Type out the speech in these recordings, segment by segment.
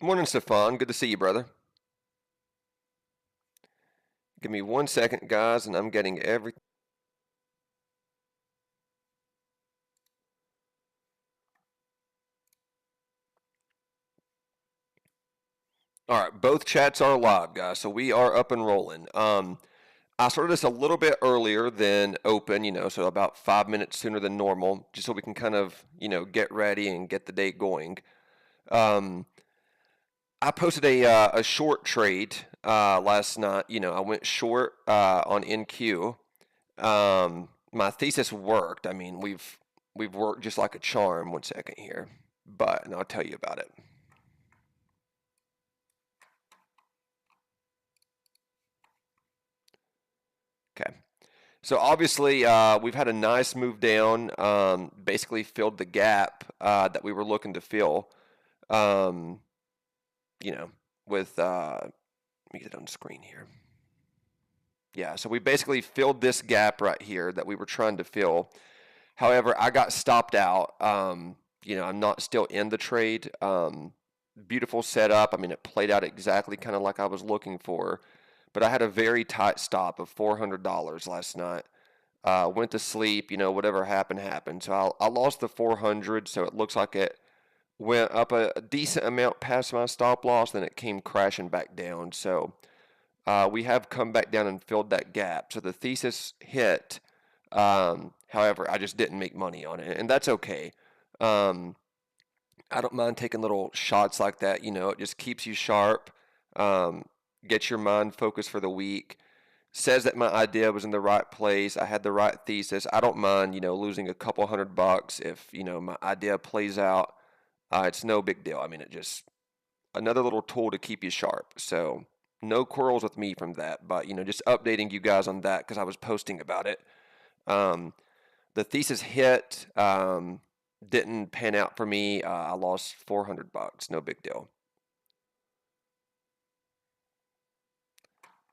Morning, Stefan. Good to see you, brother. Give me 1 second, guys, and I'm getting everything. All right, both chats are live, guys, so we are up and rolling. I started this a little bit earlier than open, so about 5 minutes sooner than normal, just so we can kind of, get ready and get the day going. Um, I posted a short trade last night. I went short on NQ. My thesis worked. I mean, we've worked just like a charm. 1 second here, and I'll tell you about it. Okay. So obviously, we've had a nice move down. Basically filled the gap that we were looking to fill. Um, you know, with let me get it on screen here. Yeah, so we basically filled this gap right here that we were trying to fill. However, I got stopped out. I'm not still in the trade. Beautiful setup. I mean, it played out exactly kind of like I was looking for, but I had a very tight stop of $400 last night. Went to sleep. Whatever happened happened. So I lost the 400. So it looks like it went up a decent amount past my stop loss, then it came crashing back down. So we have come back down and filled that gap. So the thesis hit. However, I just didn't make money on it, and that's okay. Um, I don't mind taking little shots like that. It just keeps you sharp, um, gets your mind focused for the week. Says that my idea was in the right place. I had the right thesis. I don't mind, losing a couple $100 if my idea plays out. It's no big deal. I mean, it just another little tool to keep you sharp. So no quarrels with me from that, but just updating you guys on that because I was posting about it. Um, the thesis hit, didn't pan out for me. I lost $400. No big deal.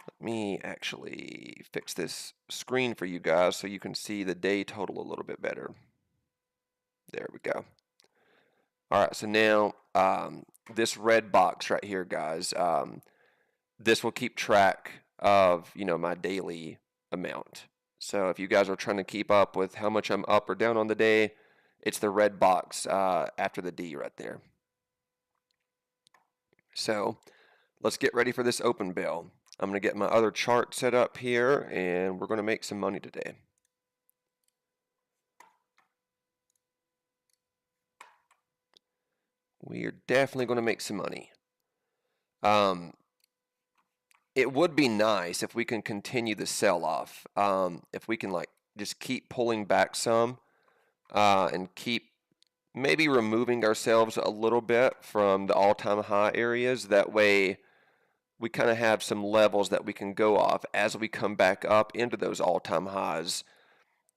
Let me actually fix this screen for you guys so you can see the day total a little bit better. There we go. All right, so now this red box right here, guys, this will keep track of my daily amount. So if you guys are trying to keep up with how much I'm up or down on the day, it's the red box after the D right there. So let's get ready for this open bell. I'm going to get my other chart set up here, and we're going to make some money today. We are definitely going to make some money. It would be nice if we can continue the sell-off. If we can just keep pulling back some and keep maybe removing ourselves a little bit from the all-time high areas. That way we kind of have some levels that we can go off as we come back up into those all-time highs.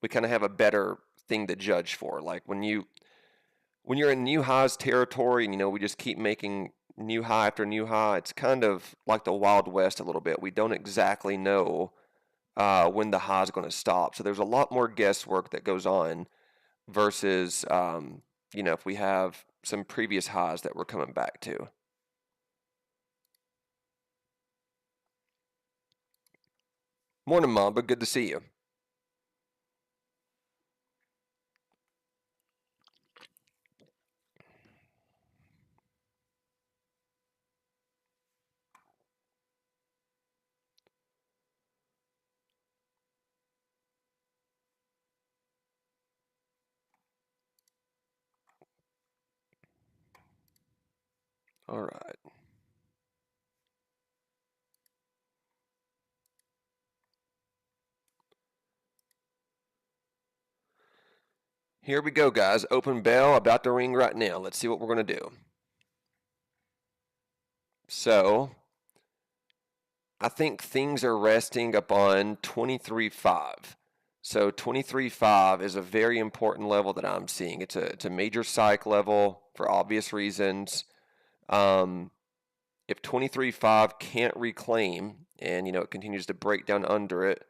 We kind of have a better thing to judge for. Like when you're in new highs territory and we just keep making new high after new high, it's kind of like the Wild West a little bit. We don't exactly know when the high is going to stop. So there's a lot more guesswork that goes on versus if we have some previous highs that we're coming back to. Morning, Mamba. Good to see you. All right. Here we go, guys. Open bell about to ring right now. Let's see what we're going to do. So, I think things are resting upon 23.5. So 23.5 is a very important level that I'm seeing. It's a major psych level for obvious reasons. Um, if 23.5 can't reclaim and it continues to break down under it,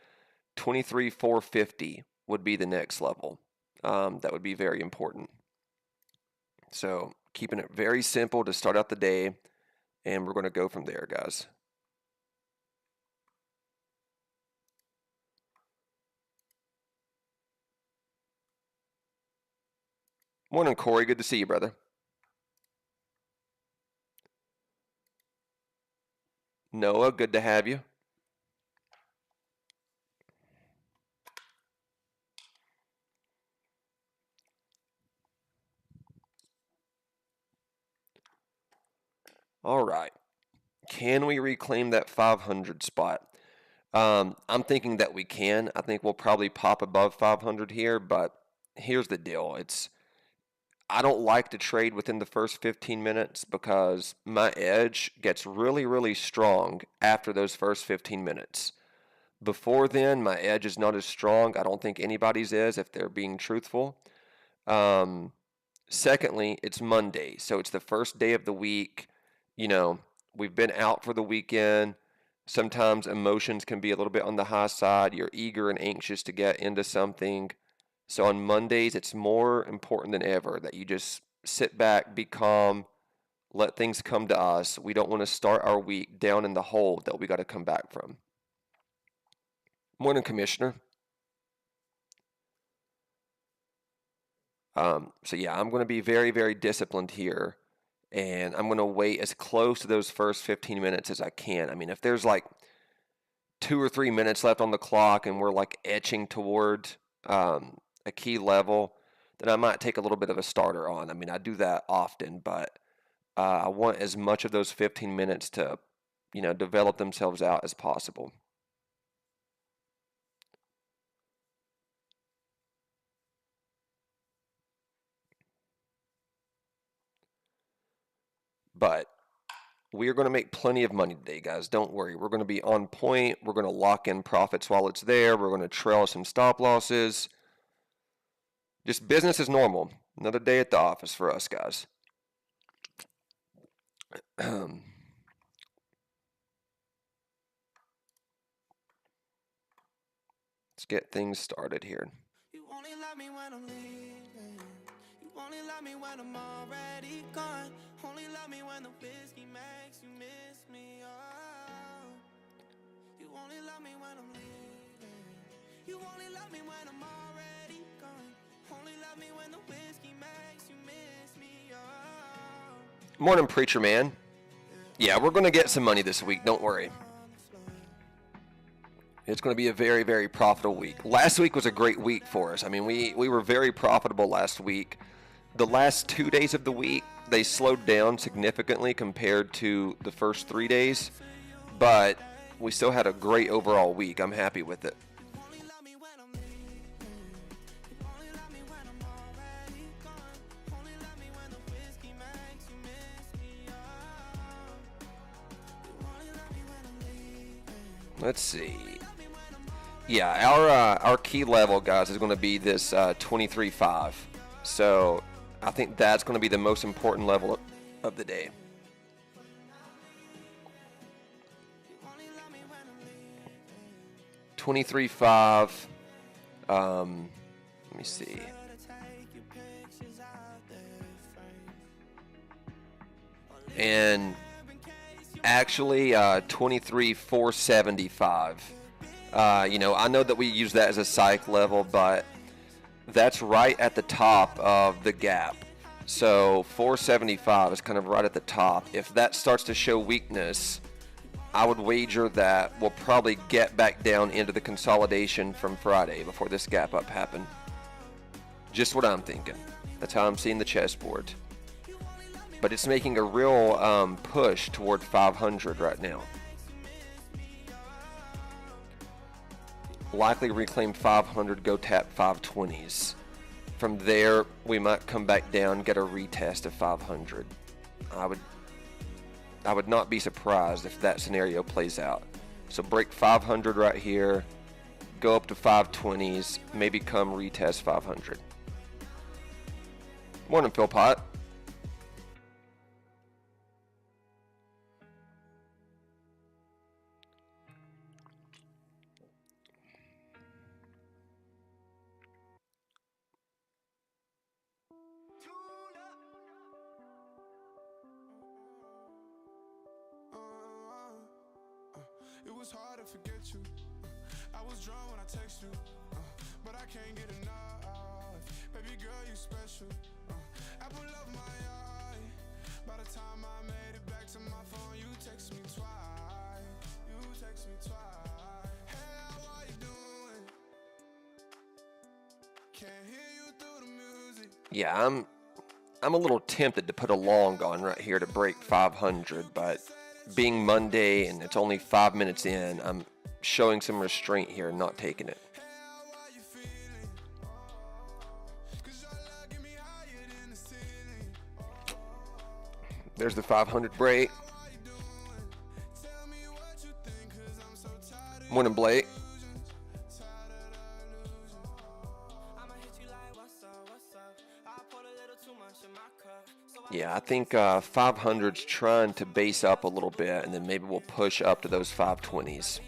23.450 would be the next level. That would be very important. So keeping it very simple to start out the day. and we're going to go from there, guys. Morning, Corey. Good to see you, brother. Noah, good to have you. All right. Can we reclaim that 500 spot? I'm thinking that we can. I think we'll probably pop above 500 here, but here's the deal. I don't like to trade within the first 15 minutes because my edge gets really, really strong after those first 15 minutes. Before then, my edge is not as strong. I don't think anybody's is if they're being truthful. Um, Secondly, it's Monday, so it's the first day of the week. You know, we've been out for the weekend. Sometimes emotions can be a little bit on the high side. You're eager and anxious to get into something. So on Mondays, it's more important than ever that you just sit back, be calm, let things come to us. We don't want to start our week down in the hole that we got to come back from. Morning, Commissioner. So yeah, I'm going to be very, very disciplined here, and I'm going to wait as close to those first 15 minutes as I can. I mean, if there's like 2 or 3 minutes left on the clock and we're like etching toward a key level, then I might take a little bit of a starter on. I mean, I do that often, but I want as much of those 15 minutes to, develop themselves out as possible. But we are going to make plenty of money today, guys. Don't worry. We're going to be on point. We're going to lock in profits while it's there. We're going to trail some stop losses. Just business as normal. Another day at the office for us, guys. Let's get things started here. You only love me when I'm leaving. You only love me when I'm already gone. Only love me when the whiskey makes you miss me. Oh. You only love me when I'm leaving. You only love me when I'm already gone. Only love me when the whiskey makes you miss me. Oh. Morning, preacher man. Yeah, we're going to get some money this week. Don't worry. It's going to be a very, very profitable week. Last week was a great week for us. I mean, we were very profitable last week. The last 2 days of the week, they slowed down significantly compared to the first 3 days, but we still had a great overall week. I'm happy with it. Let's see. Yeah, our key level, guys, is going to be this 23.5. So I think that's going to be the most important level of the day. $23.5. Let me see. And actually, 23,475. I know that we use that as a psych level, but that's right at the top of the gap. So 475 is kind of right at the top. If that starts to show weakness, I would wager that we'll probably get back down into the consolidation from Friday before this gap up happened. Just what I'm thinking. That's how I'm seeing the chessboard. But it's making a real push toward 500 right now. Likely reclaim 500, go tap 520s. From there, we might come back down, get a retest of 500. I would not be surprised if that scenario plays out. So break 500 right here, go up to 520s, maybe come retest 500. Morning, Philpot. Yeah, I'm a little tempted to put a long on right here to break 500, but being Monday and it's only 5 minutes in, I'm showing some restraint here and not taking it. There's the 500 break. Morning, Blake. Yeah, I think 500's trying to base up a little bit, and then maybe we'll push up to those 520s.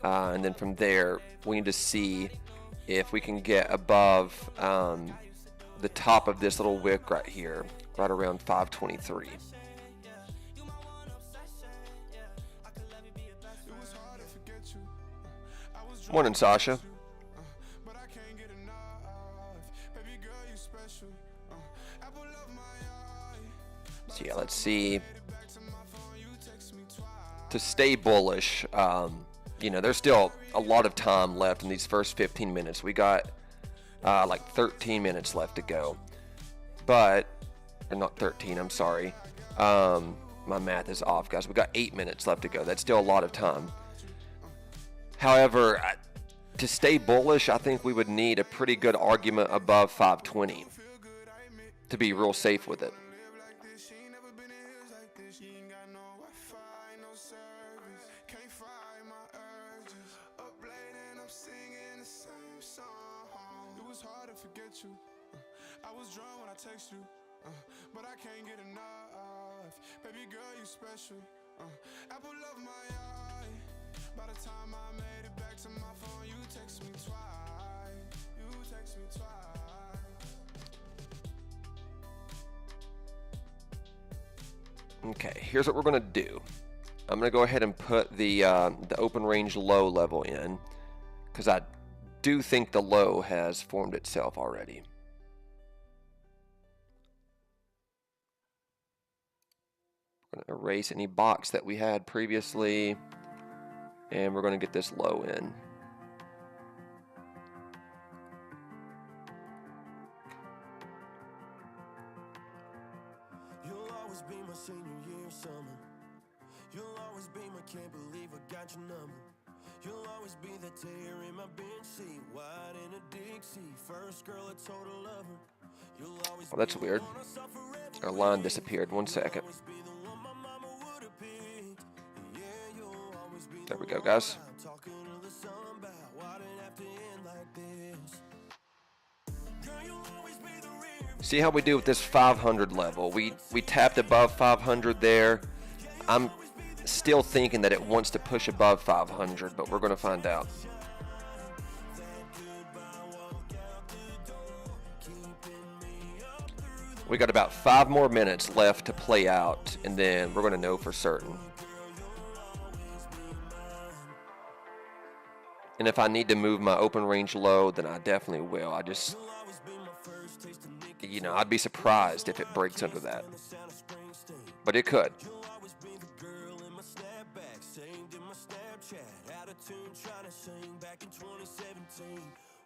And then from there, we need to see if we can get above the top of this little wick right here, right around 523. Morning, Sasha. So yeah, let's see. To stay bullish, there's still a lot of time left in these first 15 minutes. We got like 13 minutes left to go. Or not 13, I'm sorry. My math is off, guys. We got 8 minutes left to go. That's still a lot of time. However, to stay bullish, I think we would need a pretty good argument above 520 to be real safe with it. But I can't get enough. Baby girl, you special. Apple of my eye. By the time I made it back to my phone, you text me twice. Okay, here's what we're gonna do. I'm gonna go ahead and put the open range low level in, because I do think the low has formed itself already. We're going to erase any box that we had previously, and we're going to get this low in. You'll always be my senior year summer. You'll always be my can't believe I got your number. You'll always be the tear in my bench seat, wide in a Dixie, first girl I told a lover. Oh, that's weird. Our line disappeared. 1 second. There we go, guys. See how we do with this 500 level. We tapped above 500 there. I'm still thinking that it wants to push above 500, but we're going to find out. We got about 5 more minutes left to play out, and then we're going to know for certain. And if I need to move my open range low, then I definitely will. I just, I'd be surprised if it breaks under that. But it could.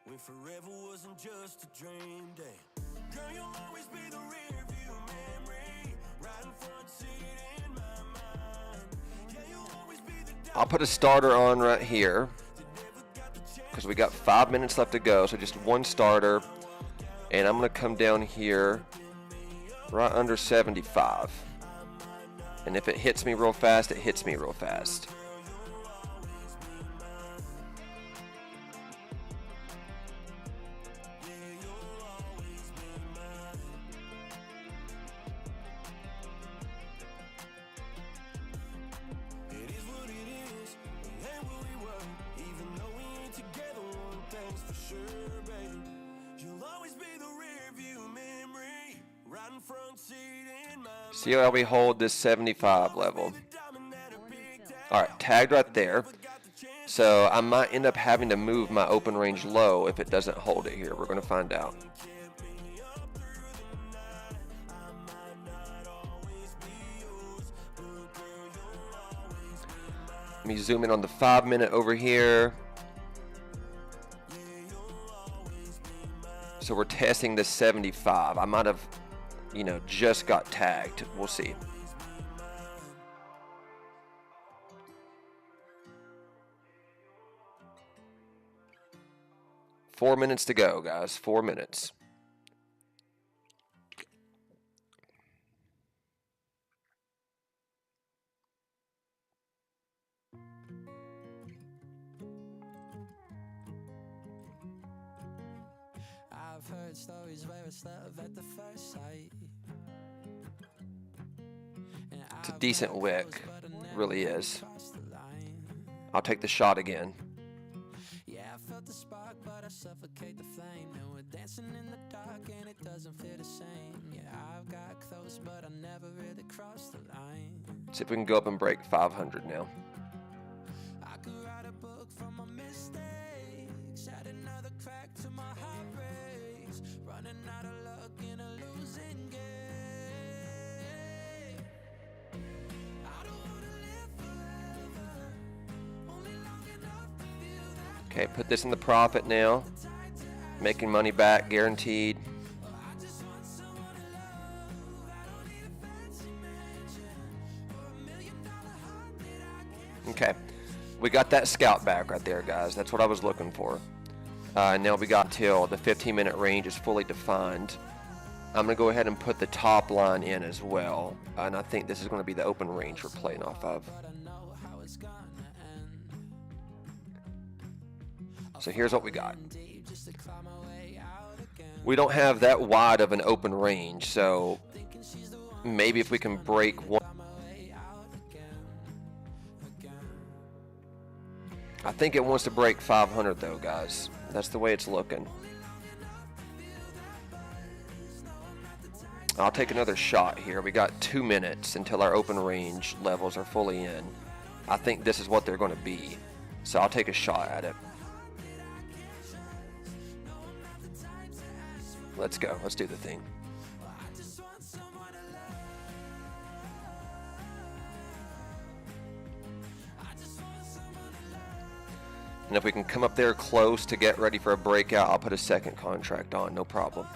When forever wasn't just a dream day. Girl, you'll always be the rear view memory, right in front seat in my mind. Yeah, you'll always be the I'll put a starter on right here, because we got 5 minutes left to go, so just one starter. And I'm going to come down here right under 75. And if it hits me real fast, it hits me real fast. See how we hold this 75 level. All right, tagged right there. So I might end up having to move my open range low if it doesn't hold it here. We're going to find out. Let me zoom in on the 5 minute over here. So we're testing the 75. I might have, just got tagged. We'll see. Four minutes to go, guys. 4 minutes. I've heard stories where it's love at the first sight. It's a decent wick, really is. I'll take the shot again. Yeah, I felt the spark, but I suffocate the flame. And we're dancing in the dark, and it doesn't feel the same. Yeah, I've got close, but I never really crossed the line. See if we can go up and break 500 now. I could write a book from my mistakes, add another crack to my heartbreaks, running out of luck in a losing game. I don't wanna live forever, only long enough to feel that. Okay, put this in the profit now. Making money back, guaranteed. I just want someone to love. I don't need a fancy mansion or $1 million heart that I can't. Okay, we got that scout back right there, guys. That's what I was looking for. Now we got till the 15-minute range is fully defined. I'm going to go ahead and put the top line in as well. And I think this is going to be the open range we're playing off of. But I know how it's gonna end. So here's what we got. Deep just to climb my way out again. We don't have that wide of an open range, so Thinking she's the one, maybe if we can break one. climb my way out again. I think it wants to break 500 though, guys. That's the way it's looking. I'll take another shot here. We got 2 minutes until our open range levels are fully in. I think this is what they're going to be. So I'll take a shot at it. Let's go. Let's do the thing. I just want someone to love. I just want someone to love. And if we can come up there close to get ready for a breakout, I'll put a second contract on. No problem.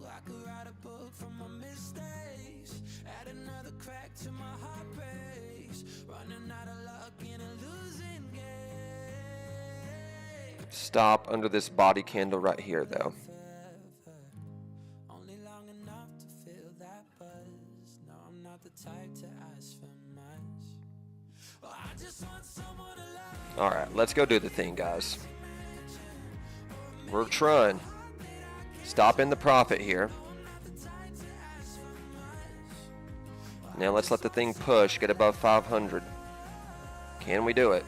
I could write a book from my mistakes, add another crack to my heartbreaks, running out of luck in a losing game. Stop under this body candle right here, though. Only long enough to feel that buzz. No, I'm not the type to ask for much. I just want someone to love. All right, let's go do the thing, guys. We're trying. Stop in the profit here. Now let's let the thing push, get above 500. Can we do it?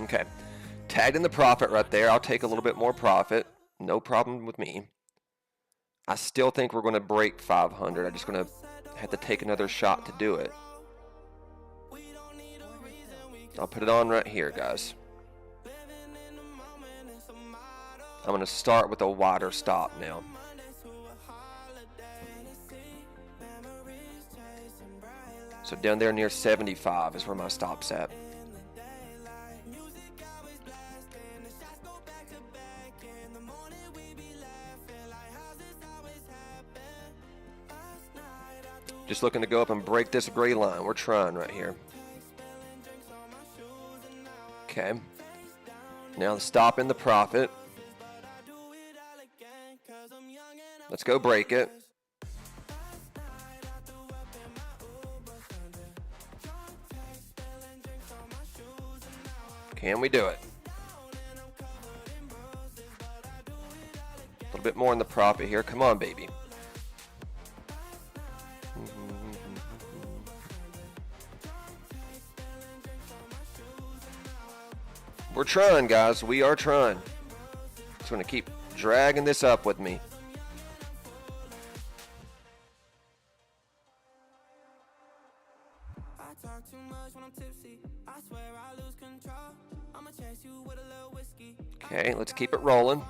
Okay, tagged in the profit right there. I'll take a little bit more profit. No problem with me. I still think we're going to break 500. I'm just going to have to take another shot to do it. I'll put it on right here, guys. I'm going to start with a wider stop now. So down there near 75 is where my stop's at. Just looking to go up and break this gray line. We're trying right here. Okay. Now the stop in the profit. Let's go break it. Can we do it? A little bit more in the profit here. Come on, baby. We're trying, guys. We are trying. Just going to keep dragging this up with me. I talk too much when I'm tipsy. I swear I lose control. I'ma chase you with a little whiskey. Okay, let's keep it rolling.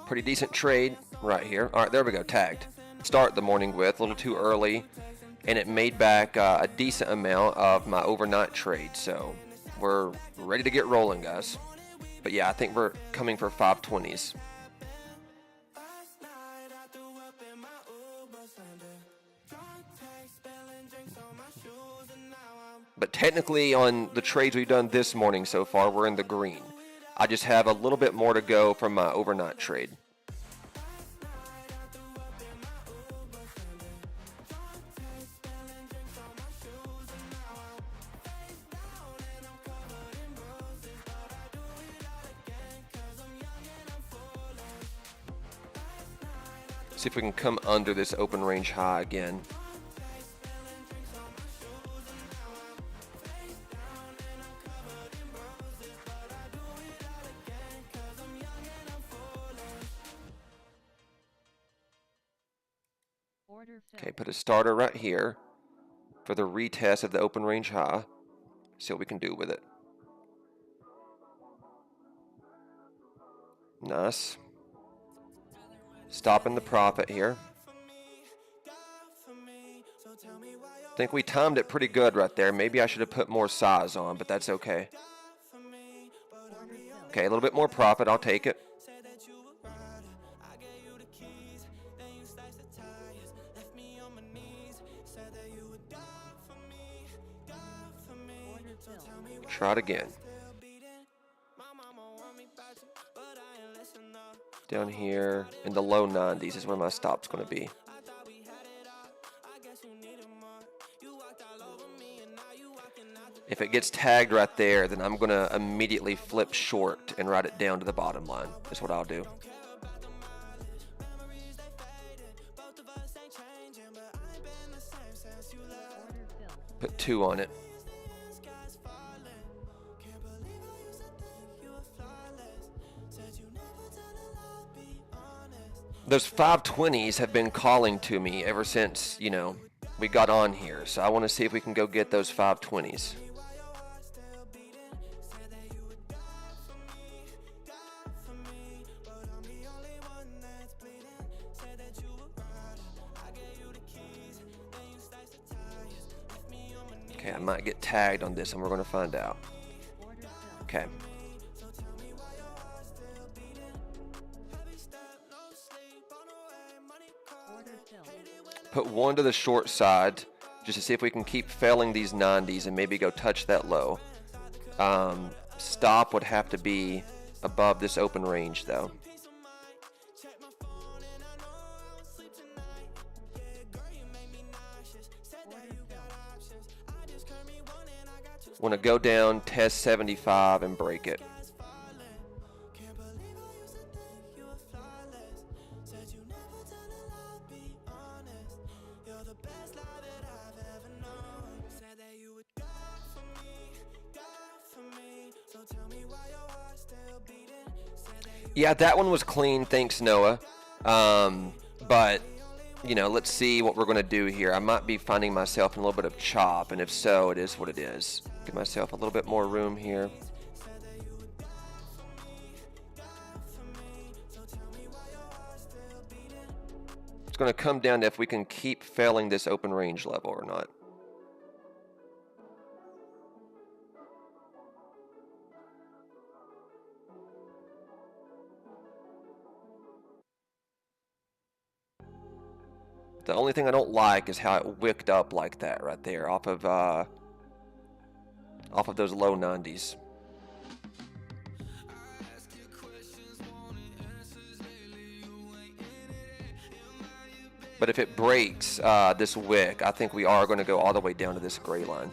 Pretty decent trade right here. All right, there we go, tagged. Start the morning with, a little too early, and it made back a decent amount of my overnight trade, so we're ready to get rolling, guys. But yeah, I think we're coming for 520s. But technically on the trades we've done this morning so far, we're in the green. I just have a little bit more to go from my overnight trade. See if we can come under this open range high again. Okay, put a starter right here for the retest of the open range high. See what we can do with it. Nice. Stopping the profit here. I think we timed it pretty good right there. Maybe I should have put more size on, but that's okay. Okay, a little bit more profit. I'll take it. Try it again. Down here in the low 90s is where my stop's going to be. If it gets tagged right there, then I'm going to immediately flip short and ride it down to the bottom line. That's what I'll do. Put 2 on it. Those 520s have been calling to me ever since, you know, we got on here. So I want to see if we can go get those 520s. Okay, I might get tagged on this and we're going to find out. Okay. Put 1 to the short side just to see if we can keep failing these 90s and maybe go touch that low. Stop would have to be above this open range though. Want to go down, test 75 and break it. Yeah, that one was clean, thanks Noah. But, you know, let's see what we're going to do here. I might be finding myself in a little bit of chop, and if so, it is what it is. Give myself a little bit more room here. It's going to come down to if we can keep failing this open range level or not. The only thing I don't like is how it wicked up like that right there off of those low 90s. But if it breaks this wick, I think we are going to go all the way down to this gray line.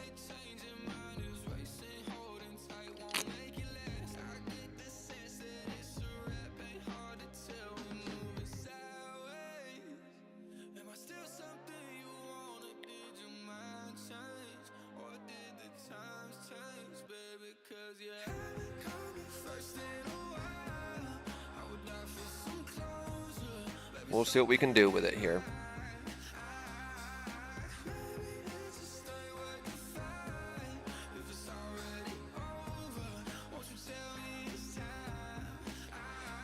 We'll see what we can do with it here.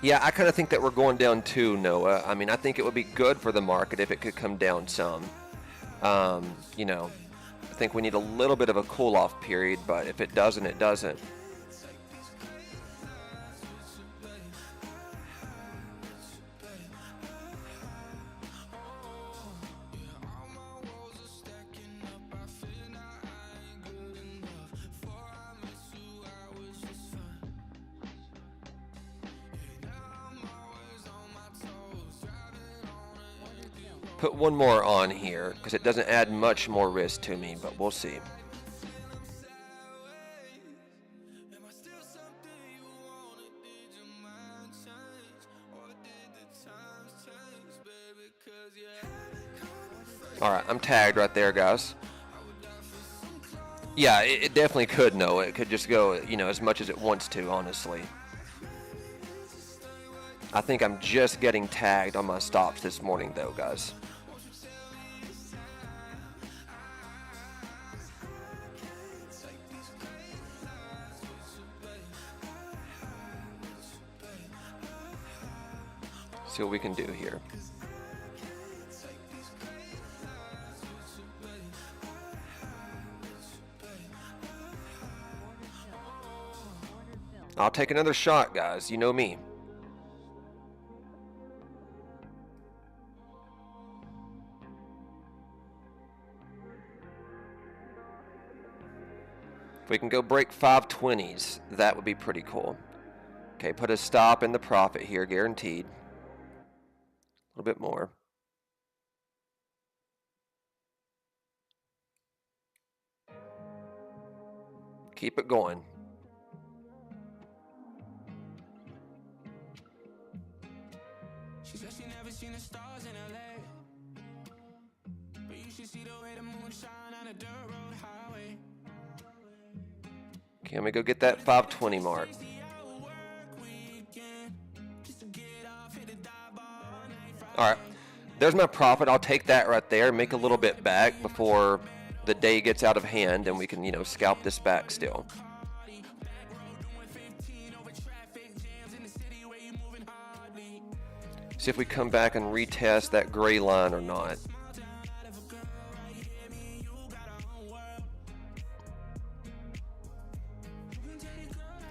Yeah, I kind of think that we're going down too, Noah. I mean, I think it would be good for the market if it could come down some. You know, I think we need a little bit of a cool-off period, but if it doesn't, it doesn't. Put one more on here because it doesn't add much more risk to me, but we'll see. All right, I'm tagged right there, guys. Yeah, it definitely could, Noah. It could just go, you know, as much as it wants to, honestly. I think I'm just getting tagged on my stops this morning, though, guys. See what we can do here. I'll take another shot, guys. You know me. If we can go break 520s, that would be pretty cool. Okay, put a stop in the profit here, guaranteed. A little bit more. Keep it going. She said she never seen the stars in LA, but you should see the way the moon shine on a dirt road highway. Okay, let me go get that 520 mark. All right, there's my profit. I'll take that right there, make a little bit back before the day gets out of hand, and we can, you know, scalp this back still. See if we come back and retest that gray line or not.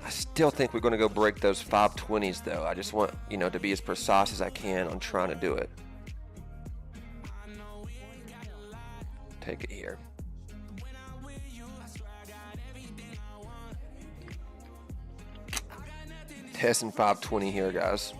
I still think we're going to go break those 520s, though. I just want, you know, to be as precise as I can on trying to do it. Take it here. Testing 520 here, guys.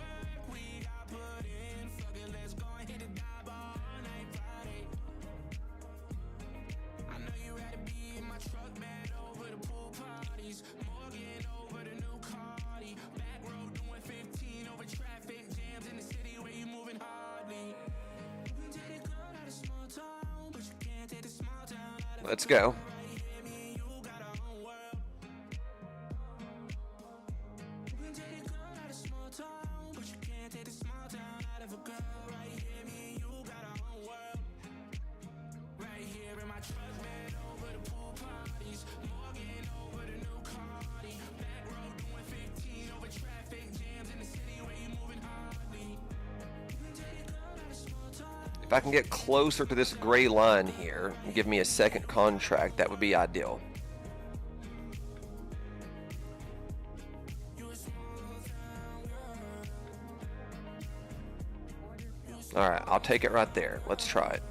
Let's go. If I can get closer to this gray line here and give me a second contract, that would be ideal. All right, I'll take it right there. Let's try it.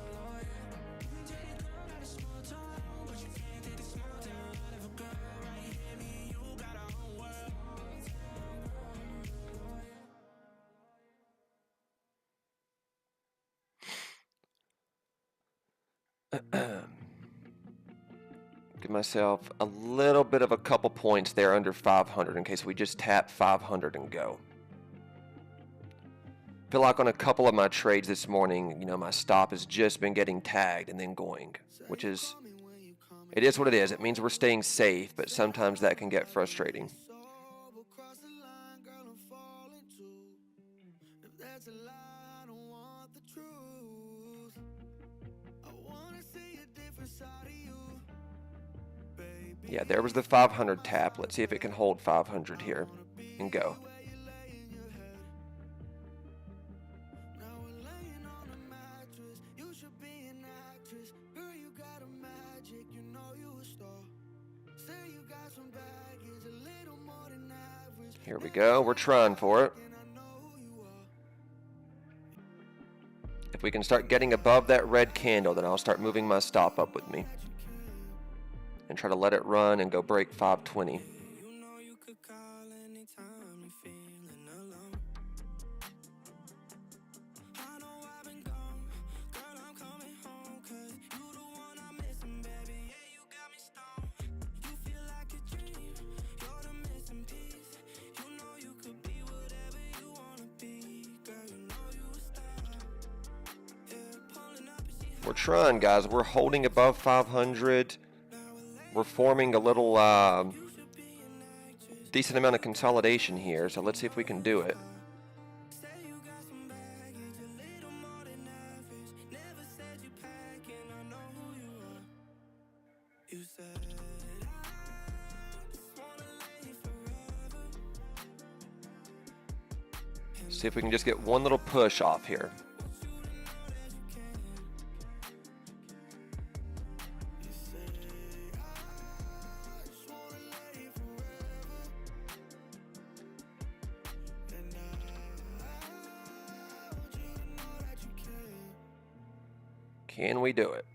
Give myself a little bit of a couple points there under 500 in case we just tap 500 and go. Feel like on a couple of my trades this morning, you know, my stop has just been getting tagged and then going, which is, it is what it is. It means we're staying safe, but sometimes that can get frustrating. Yeah, there was the 500 tap. Let's see if it can hold 500 here and go. Here we go. We're trying for it. If we can start getting above that red candle, then I'll start moving my stop up with me and try to let it run and go break 520. We're trying, guys. We're holding above 500. We're forming a little decent amount of consolidation here, so let's see if we can do it. See if we can just get one little push off here. Can we do it?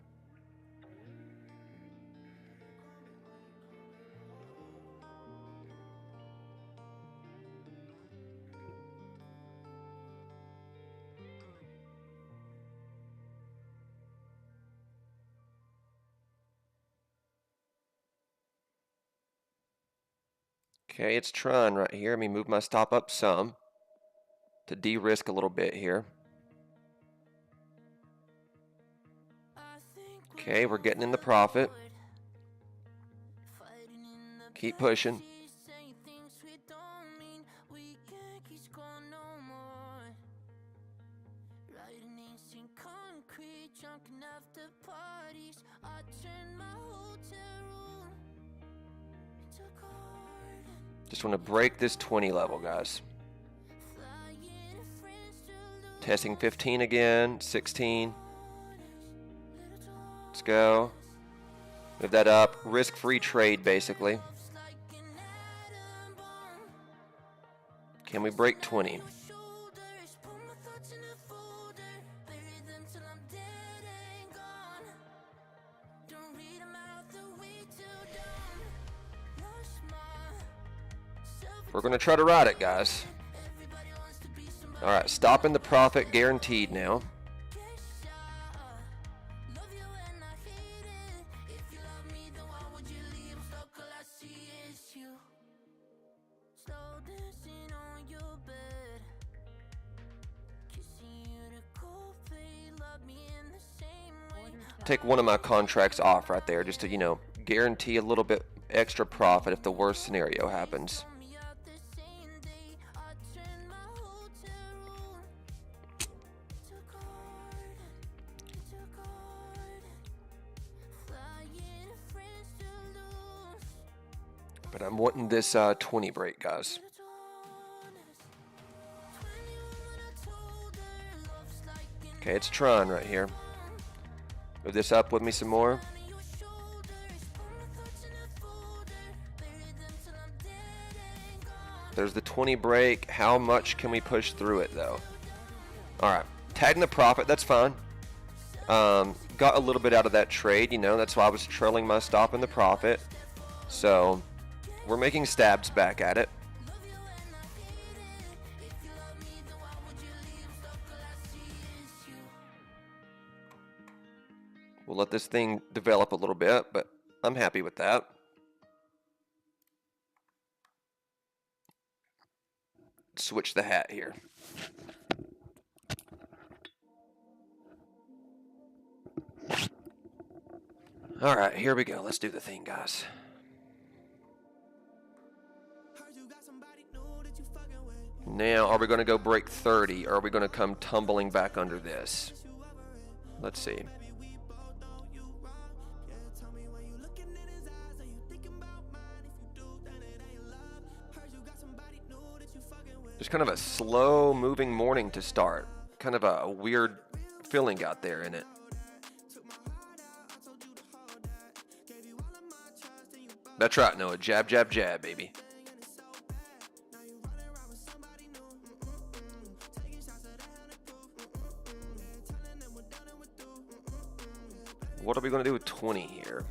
Okay, it's trying right here. Let me move my stop up some to de-risk a little bit here. Okay, we're getting in the profit. Keep pushing. Just want to break this 20 level, guys. Testing 15 again, 16. Let's go. Move that up. Risk-free trade, basically. Can we break 20? We're going to try to ride it, guys. All right, stopping the profit guaranteed now. Take one of my contracts off right there just to, you know, guarantee a little bit extra profit if the worst scenario happens. But I'm wanting this 20 break, guys. Okay, it's trying right here. Move this up with me some more. There's the 20 break. How much can we push through it, though? All right, tagging the profit, that's fine. Got a little bit out of that trade, you know, that's why I was trailing my stop in the profit. So we're making stabs back at it. We'll let this thing develop a little bit, but I'm happy with that. Switch the hat here. All right, here we go. Let's do the thing, guys. Now, are we going to go break 30, or are we going to come tumbling back under this? Let's see. Just kind of a slow moving morning to start. Kind of a weird feeling out there in it. That's right, Noah. Jab, jab, jab, baby. What are we going to do with 20 here?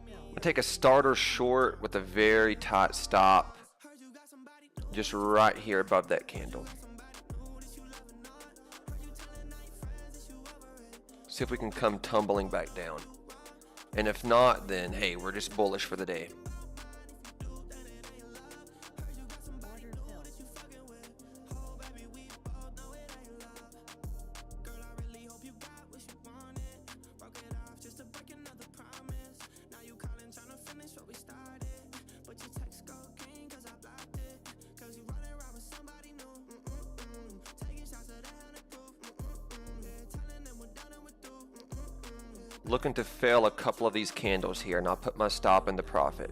I'm going to take a starter short with a very tight stop. Just right here above that candle. See if we can come tumbling back down. And if not, then hey, we're just bullish for the day. Looking to fill a couple of these candles here, and I'll put my stop in the profit.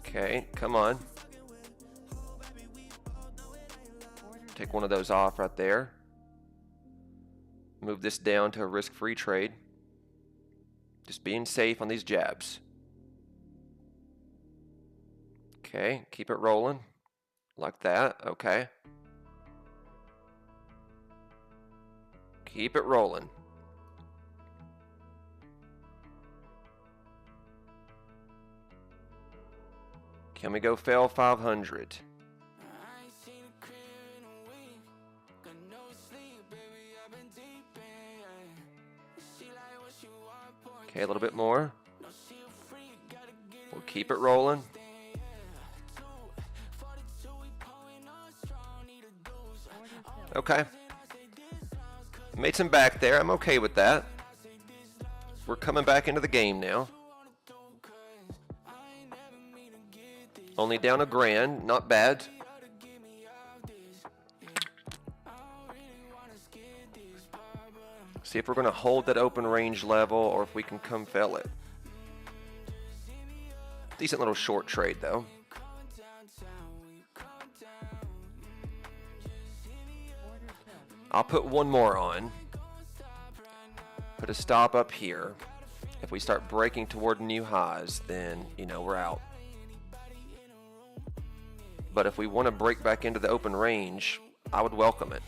Okay, come on. Take one of those off right there. Move this down to a risk-free trade. Just being safe on these jabs. Okay, keep it rolling. Like that, okay. Keep it rolling. Can we go fail 500? Okay, a little bit more. We'll keep it rolling. Okay. Made some back there. I'm okay with that. We're coming back into the game now. Only down $1,000. Not bad. See if we're going to hold that open range level or if we can come fill it. Decent little short trade though. I'll put one more on. Put a stop up here. If we start breaking toward new highs, then, you know, we're out. But if we want to break back into the open range, I would welcome it.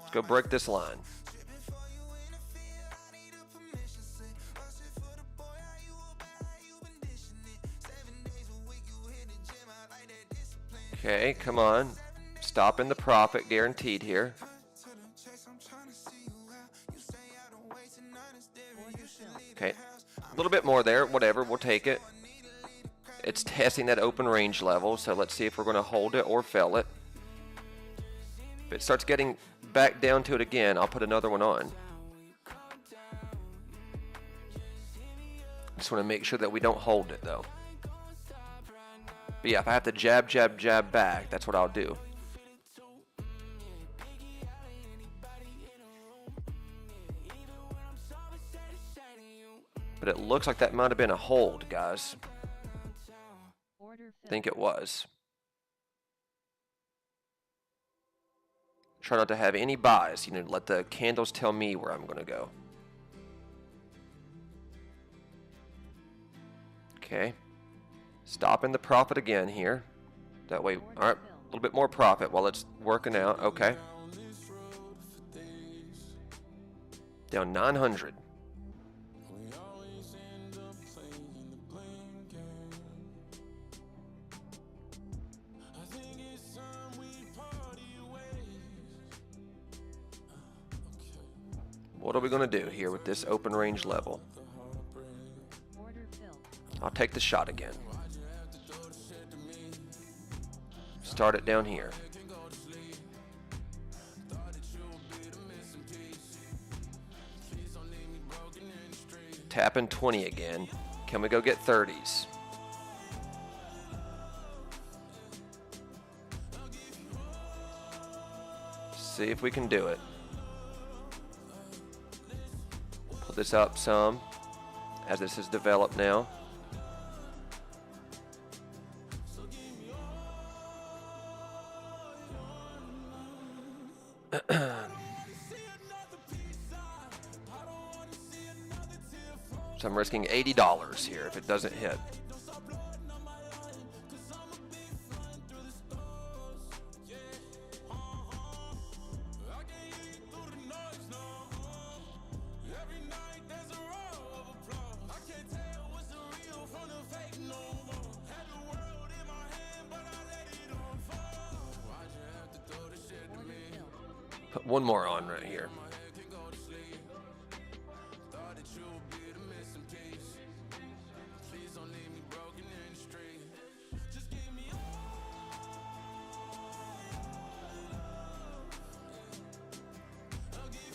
Let's go break this line. Okay, come on. Stop in the profit, guaranteed here. Okay, a little bit more there, whatever, we'll take it. It's testing that open range level, so let's see if we're going to hold it or fill it. If it starts getting back down to it again, I'll put another one on. Just want to make sure that we don't hold it though. But yeah, if I have to jab, jab, jab back, that's what I'll do. But it looks like that might have been a hold, guys. I think it was. Try not to have any bias, you know, let the candles tell me where I'm going to go. Okay. Stop in the profit again here. That way, all right, a little bit more profit while it's working out. Okay. Down 900. What are we going to do here with this open range level? I'll take the shot again. Start it down here. Tapping 20 again. Can we go get 30s? See if we can do it. Pull this up some as this is developed now. So I'm risking $80 here if it doesn't hit. Put one more on right here.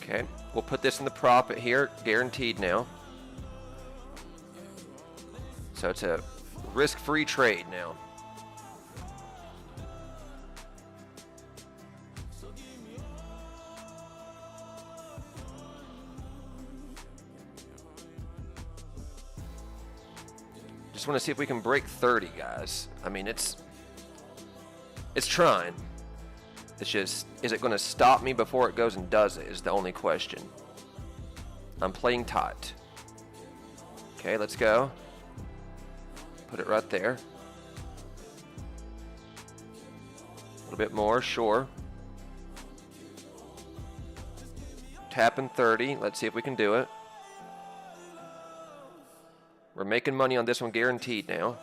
Okay, we'll put this in the profit here, guaranteed now. So it's a risk-free trade now. Just want to see if we can break 30, guys. I mean, it's trying. It's just, is it going to stop me before it goes and does it is the only question. I'm playing tight. Okay, let's go. Put it right there. A little bit more, sure. Tapping 30. Let's see if we can do it. We're making money on this one guaranteed now.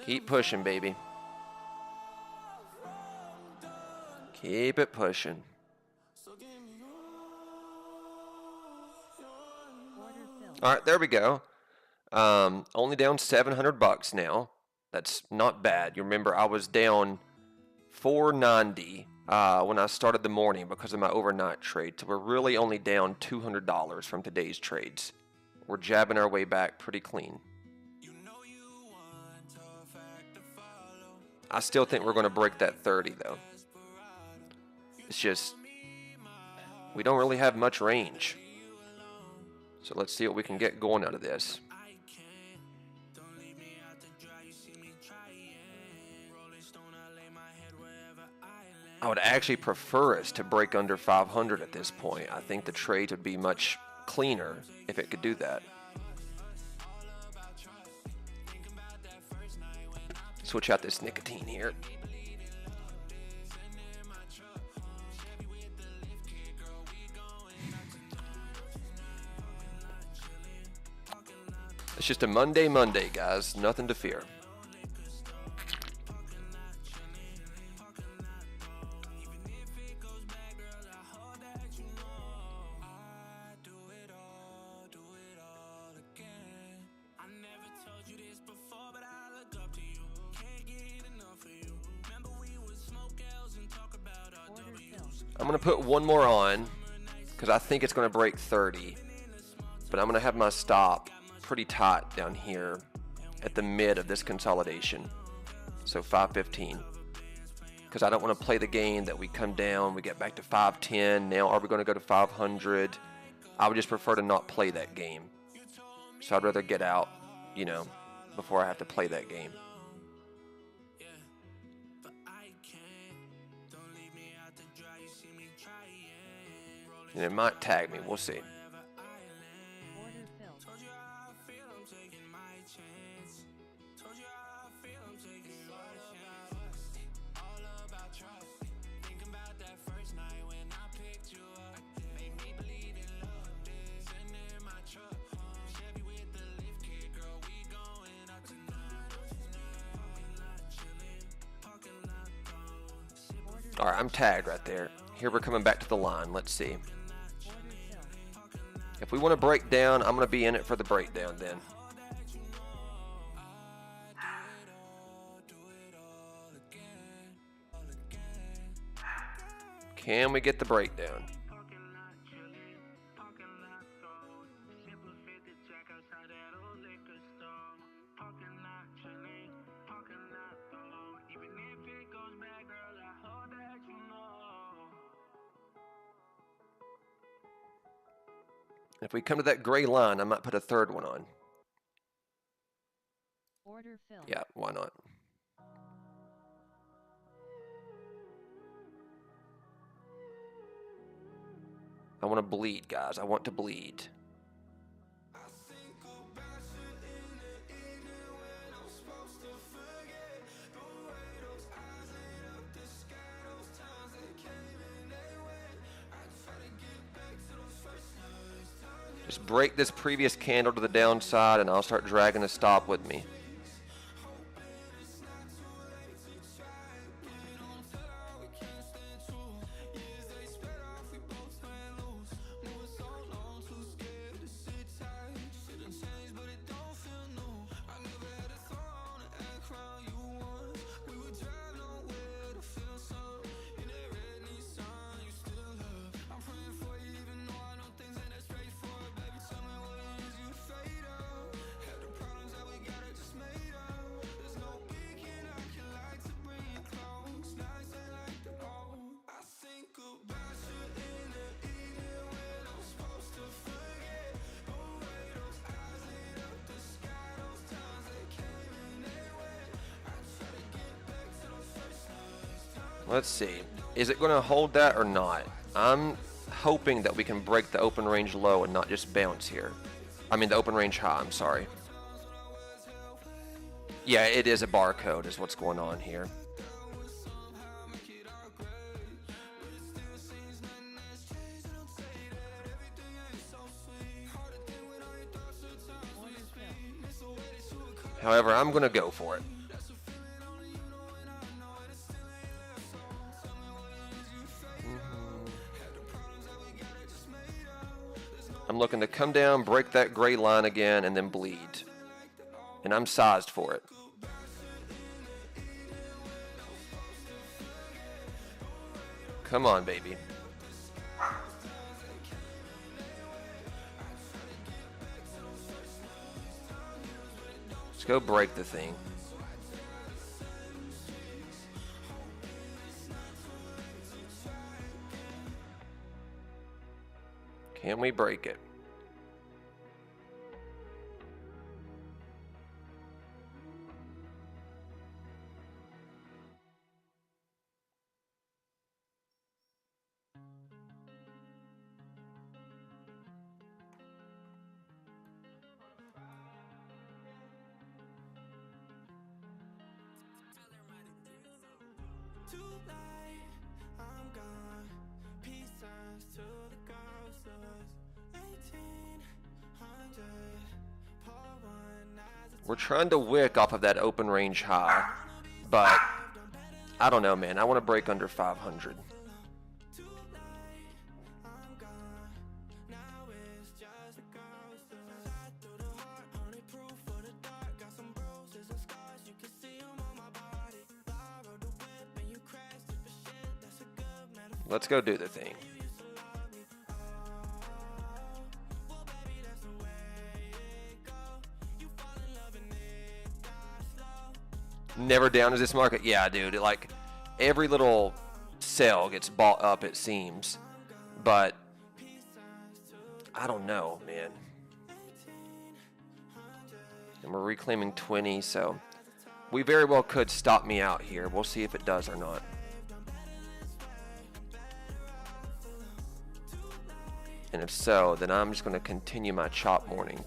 Keep pushing, baby. Keep it pushing. All right, there we go. Only down $700 now. That's not bad. You remember I was down $490 when I started the morning because of my overnight trade. So we're really only down $200 from today's trades. We're jabbing our way back pretty clean. I still think we're going to break that 30 though. It's just, we don't really have much range. So let's see what we can get going out of this. I would actually prefer us to break under 500 at this point. I think the trades would be much cleaner if it could do that. Switch out this nicotine here. It's just a Monday, guys. Nothing to fear. I'm going to put one more on because I think it's going to break 30. But I'm going to have my stop pretty tight down here at the mid of this consolidation. So 515. Because I don't want to play the game that we come down, we get back to 510. Now are we going to go to 500? I would just prefer to not play that game. So I'd rather get out, you know, before I have to play that game. And it might tag me. We'll see. All right, I'm tagged right there. Here we're coming back to the line. Let's see. If we want to break down, I'm going to be in it for the breakdown then. Can we get the breakdown? If we come to that gray line, I might put a third one on. Order filled. Yeah, why not? I want to bleed, guys. I want to bleed. Just break this previous candle to the downside and I'll start dragging the stop with me. Let's see. Is it going to hold that or not? I'm hoping that we can break the open range low and not just bounce here. I mean the open range high, I'm sorry. Yeah, it is a barcode is what's going on here. However, I'm going to go for it. I'm looking to come down, break that gray line again, and then bleed. And I'm sized for it. Come on, baby. Let's go break the thing. Can we break it? We're trying to wick off of that open range high, but I don't know, man. I want to break under 500. Let's go do the thing. Never down as this market. Yeah, dude. Like every little sell gets bought up, it seems. But I don't know, man. And we're reclaiming 20, so we very well could stop me out here. We'll see if it does or not. And if so, then I'm just going to continue my chop morning.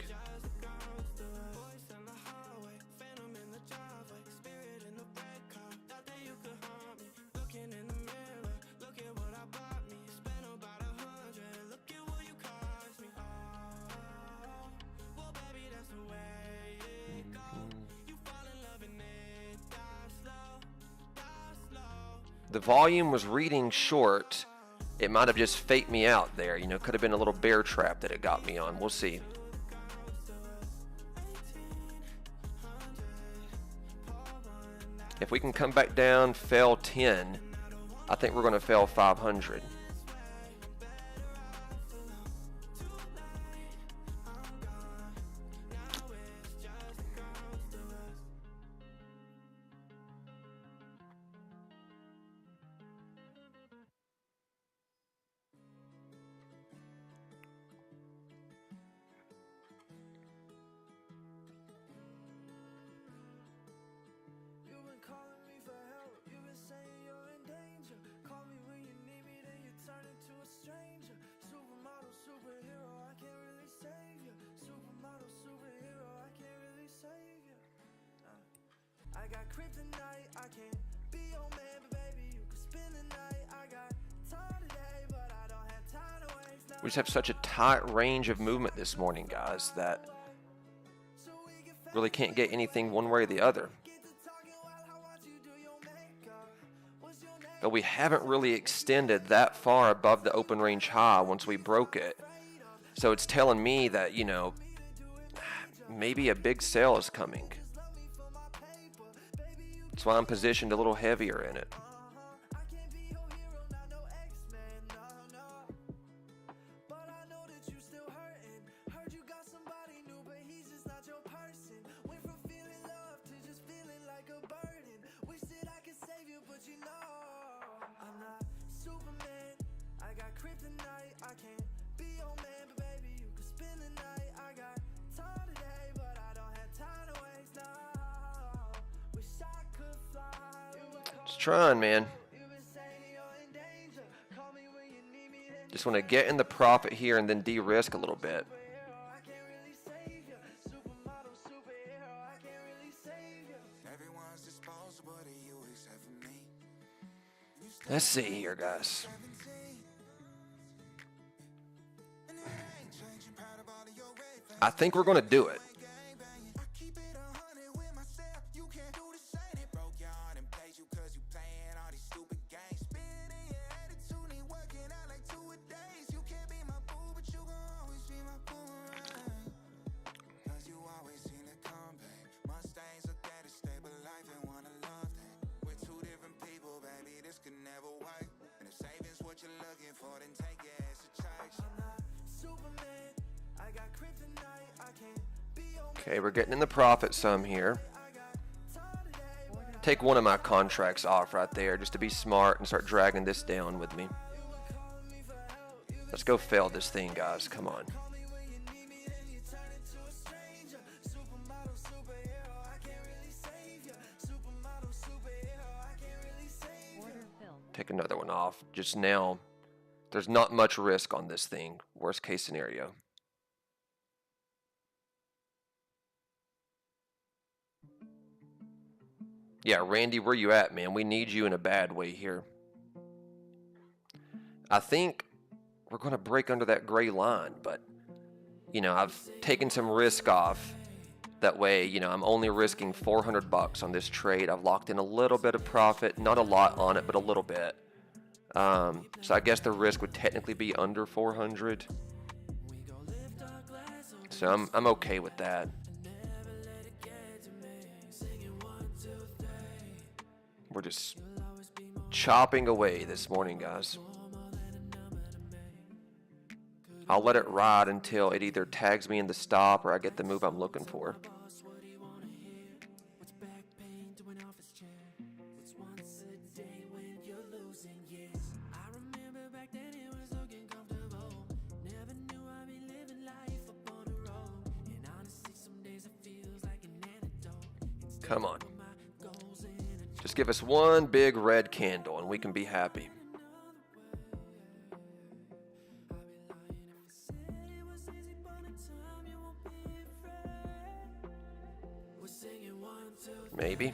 The volume was reading short. It might have just faked me out there. You know, could have been a little bear trap that it got me on. We'll see. If we can come back down, fail 10, I think we're going to fail 500. I got kryptonite, I can't be your man, but baby, you can spend the night. I got time today, but I don't have time to waste now. We just have such a tight range of movement this morning, guys, that really can't get anything one way or the other. But we haven't really extended that far above the open range high once we broke it. So it's telling me that, you know, maybe a big sale is coming. That's why I'm positioned a little heavier in it. Just trying, man. Just want to get in the profit here and then de-risk a little bit. Let's see here, guys. I think we're going to do it. Okay, we're getting in the profit some here. Take one of my contracts off right there just to be smart and start dragging this down with me. Let's go fail this thing, guys. Come on. Take another one off. Just now, there's not much risk on this thing. Worst case scenario. Yeah, Randy, where you at, man? We need you in a bad way here. I think we're going to break under that gray line, but, you know, I've taken some risk off. That way, you know, I'm only risking $400 on this trade. I've locked in a little bit of profit, not a lot on it, but a little bit. So I guess the risk would technically be under 400. So I'm okay with that. We're just chopping away this morning, guys. I'll let it ride until it either tags me in the stop or I get the move I'm looking for. Come on. Just give us one big red candle and we can be happy. Maybe.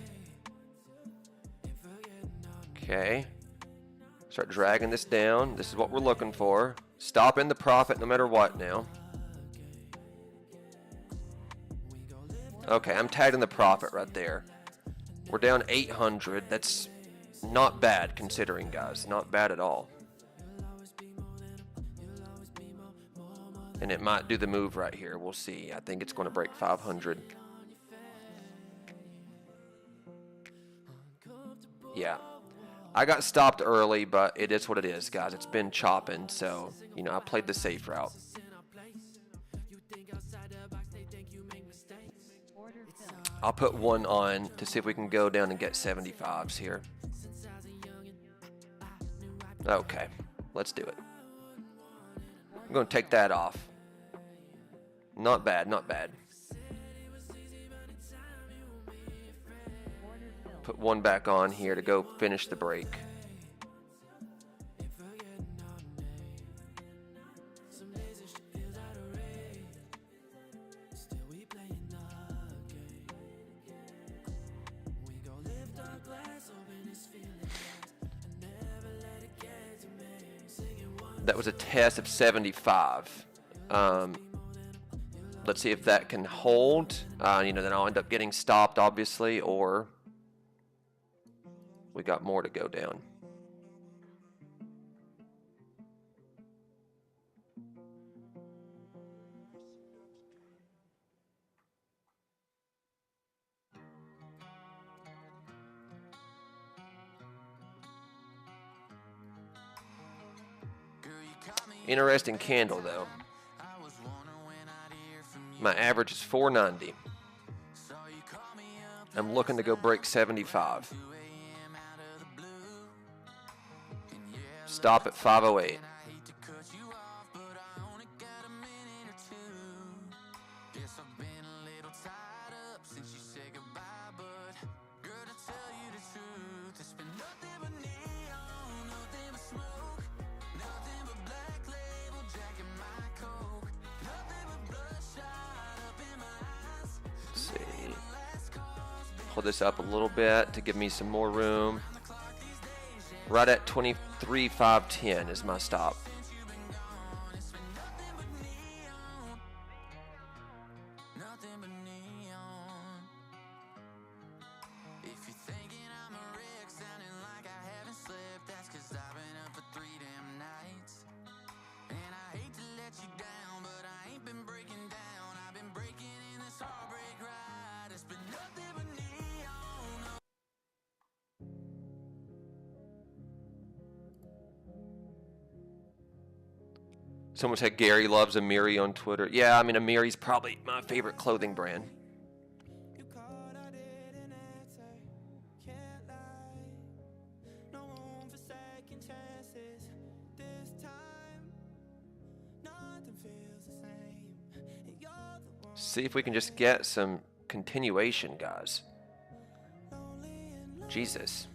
Okay. Start dragging this down. This is what we're looking for. Stop in the profit no matter what now. Okay, I'm tagged in the profit right there. We're down 800. That's not bad considering, guys. Not bad at all. And it might do the move right here. We'll see. I think it's going to break 500. Yeah. I got stopped early, but it is what it is, guys. It's been chopping, so, you know, I played the safe route. I'll put one on to see if we can go down and get 75s here. Okay, let's do it. I'm going to take that off. Not bad, not bad. Put one back on here to go finish the break. That was a test of 75. Let's see if that can hold. You know, then I'll end up getting stopped, obviously, or we got more to go down. Interesting candle, though. My average is 490. I'm looking to go break 75. Stop at 508. Pull this up a little bit to give me some more room. Right at 23,510 is my stop. Someone said Gary loves Amiri on Twitter. Yeah, I mean, Amiri's probably my favorite clothing brand. See if we can just get some continuation, guys. Jesus.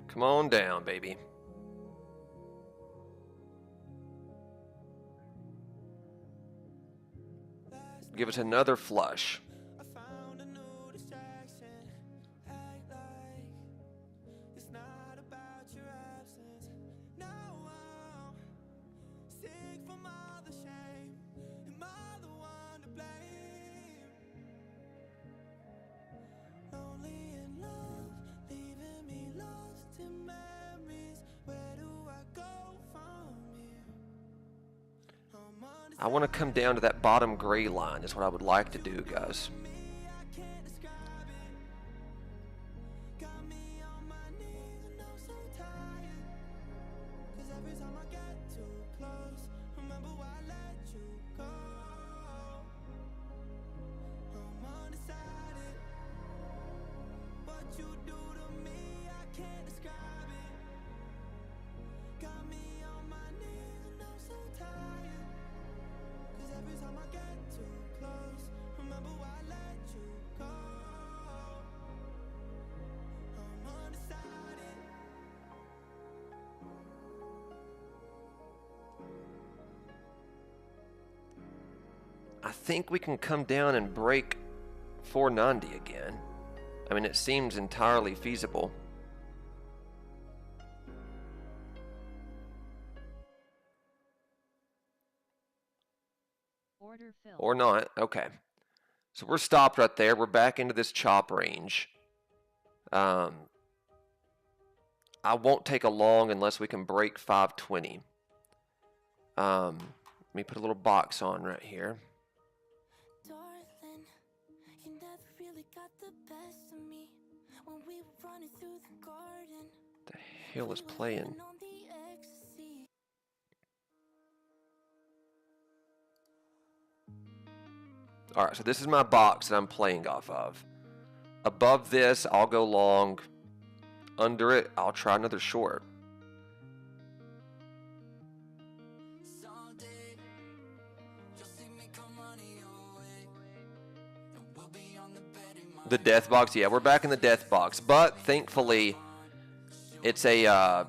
Come on down, baby. Give us another flush. I want to come down to that bottom gray line is what I would like to do, guys. I think we can come down and break 490 again. I mean, it seems entirely feasible. Order filled. Or not. Okay. So we're stopped right there. We're back into this chop range. I won't take a long unless we can break 520. Let me put a little box on right here. Darling, you never really got the best of me when we were running through the garden. The hell is playing? On the ecstasy. Alright, so this is my box that I'm playing off of. Above this, I'll go long. Under it, I'll try another short. The death box, yeah, we're back in the death box, but thankfully it's a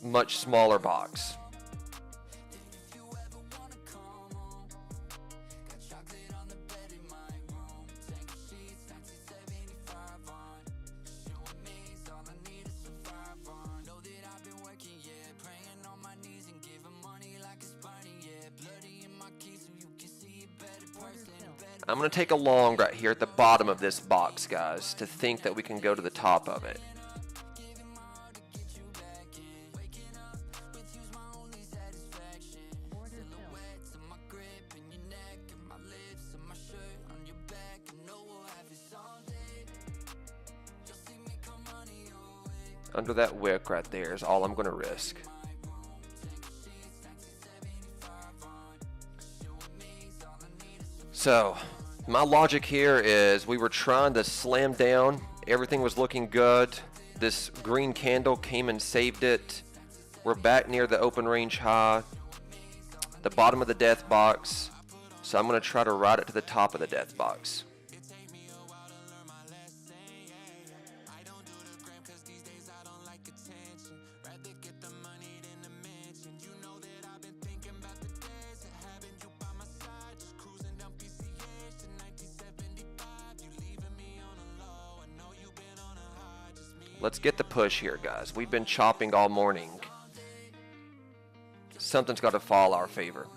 much smaller box. I'm going to take a long right here at the bottom of this box, guys, to think that we can go to the top of it. Under that wick right there is all I'm going to risk. So, my logic here is we were trying to slam down. Everything was looking good. This green candle came and saved it. We're back near the open range high, the bottom of the death box. So I'm going to try to ride it to the top of the death box. Let's get the push here, guys. We've been chopping all morning. Something's got to fall our favor.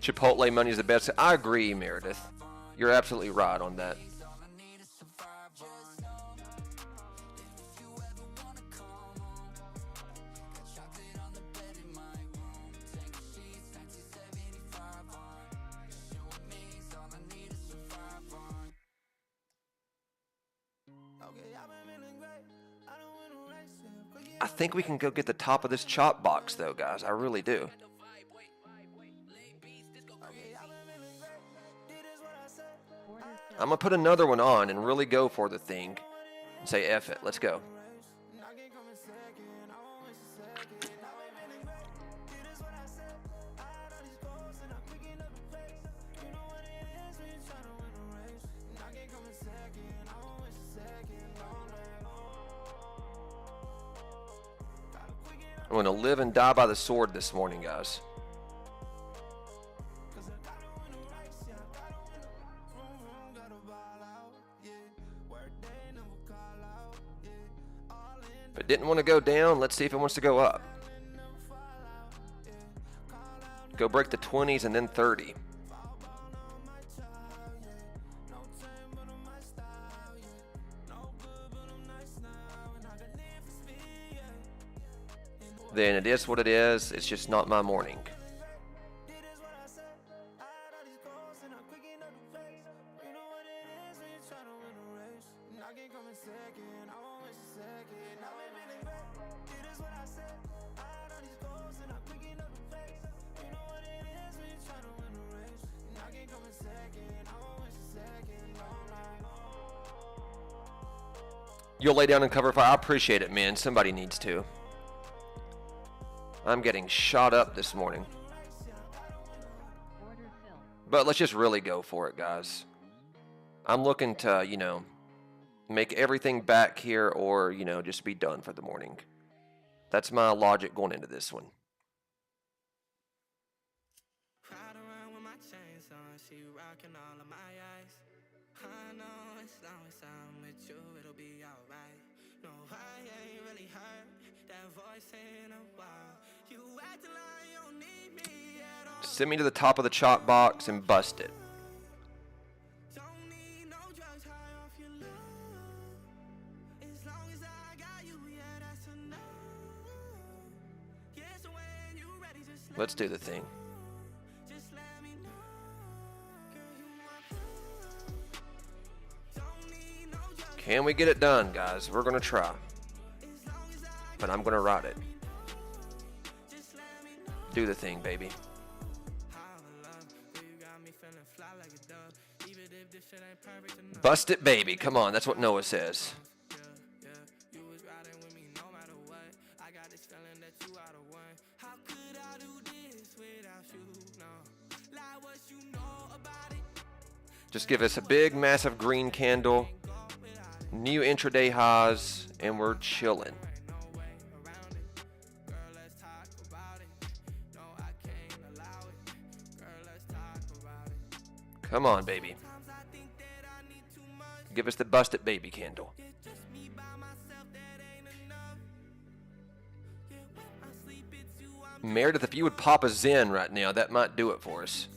Chipotle money is the best. I agree, Meredith. You're absolutely right on that. I think we can go get the top of this chop box, though, guys. I really do. I'm going to put another one on and really go for the thing. And say, F it. Let's go. I'm going to live and die by the sword this morning, guys. If it didn't want to go down, let's see if it wants to go up. Go break the 20s and then 30. Then it is what it is. It's just not my morning. You'll lay down and cover fire. I appreciate it, man. Somebody needs to. I'm getting shot up this morning. But let's just really go for it, guys. I'm looking to, you know, make everything back here or, you know, just be done for the morning. That's my logic going into this one. Ride around with my chains on, she rocking all of my eyes. I know as long as I'm with you, it'll be alright. No, I ain't really heard that voice in a while. You acting like you don't need me at all. Send me to the top of the chop box and bust it. Don't need no drugs high off your love. As long as I got you, yeah, that's enough. Yeah, so when you ready, just let Let's do the thing. Just let me know, girl, you my pride. Don't need no drugs. Can we get it done, guys? We're going to try. As long as I But I'm going to ride it. just let me know Do the thing, baby. how I love. You got me feeling fly like a dove. Even if this shit ain't perfect enough. Bust it, baby. Come on. That's what Noah says. Yeah, yeah. You was riding with me no matter what. I got this feeling that you are the one. How could I do this without you? No. Like what you know about it. Just give us a big, massive green candle, new intraday highs, and we're chilling. Come on, baby. Give us the busted baby candle. Meredith, if you would pop a Zen right now, that might do it for us.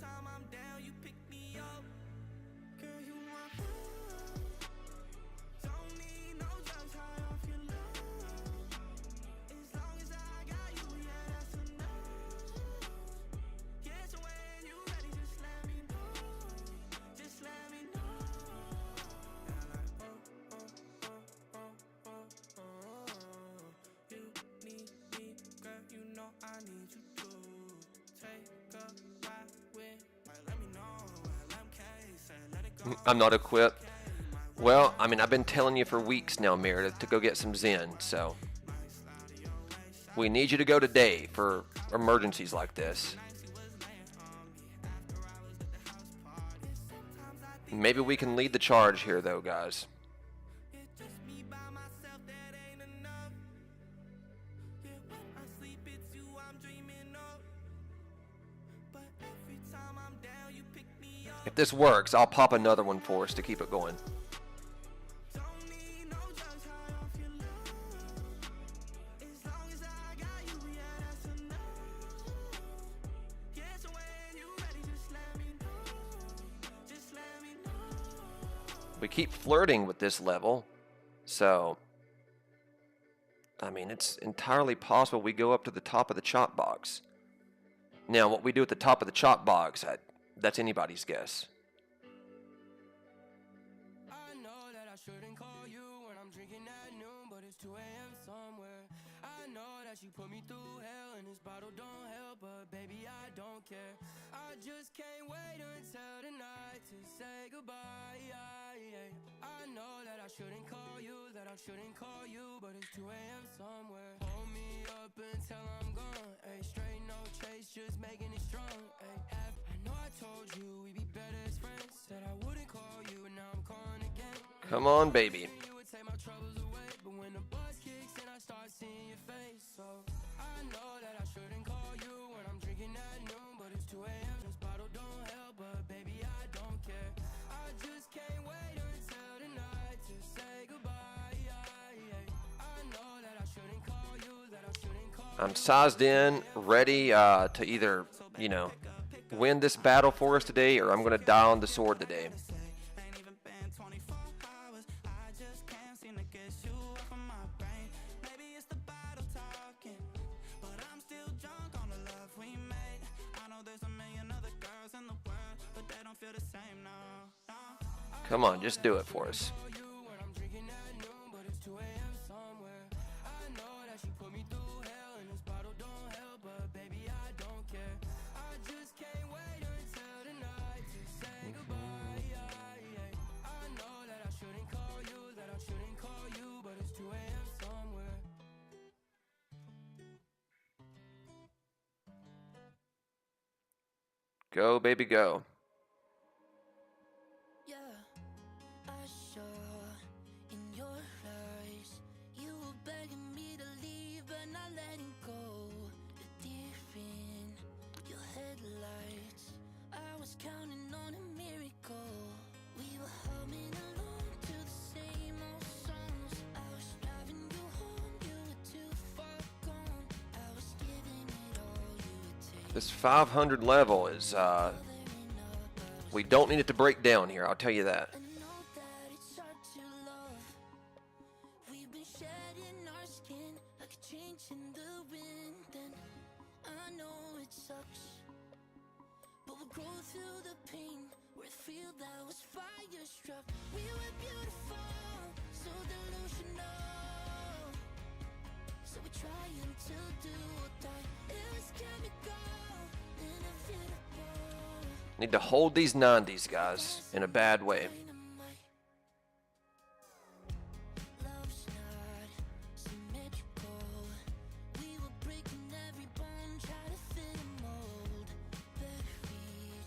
I'm not equipped. Well, I mean, I've been telling you for weeks now, Meredith, to go get some Zen, so we need you to go today for emergencies like this. Maybe we can lead the charge here, though, guys. If this works, I'll pop another one for us to keep it going. We keep flirting with this level, so I mean, it's entirely possible we go up to the top of the chop box. Now, what we do at the top of the chop box, that's anybody's guess. I know that I shouldn't call you when I'm drinking at noon, but it's 2 a.m. somewhere. I know that you put me through hell and this bottle don't help, but baby, I don't care. I just can't wait until tonight to say goodbye. I know that I shouldn't call you, but it's 2 a.m. somewhere. Hold me up until I'm gone. Ay, straight no chase, just making it strong. Ay, I know I told you we'd be better as friends. Said I wouldn't call you, and now I'm calling again. Come on, baby. You would take my troubles away, but when the buzz kicks in, I start seeing your face. So I know that I shouldn't call you when I'm drinking at noon, but it's 2 a.m. This bottle don't help, but baby, I don't care. I just can't wait until tonight to say goodbye. I know that I shouldn't call you, I'm sized in, ready to either, win this battle for us today, or I'm going to die on the sword today. Come on, just do it for us. Go, baby, go. Yeah, I saw in your eyes you were begging me to leave, but not letting go. The deer in your headlights, I was counting on a miracle. We were humming along to the same old songs. I was driving you home, you were too far gone. I was giving it all you would take. This 500 level is, we don't need it to break down here, I'll tell you that. I know that it's hard to love. We've been shedding our skin like a change in the wind, and I know it sucks, but we'll grow through the pain. We're a field that was fire struck. We were beautiful, so delusional. So we try until do or die. It was chemical, inevitable. Need to hold these 90s, guys, in a bad way. Love's not symmetrical. We were breaking every bone, try to fit a mold. Buried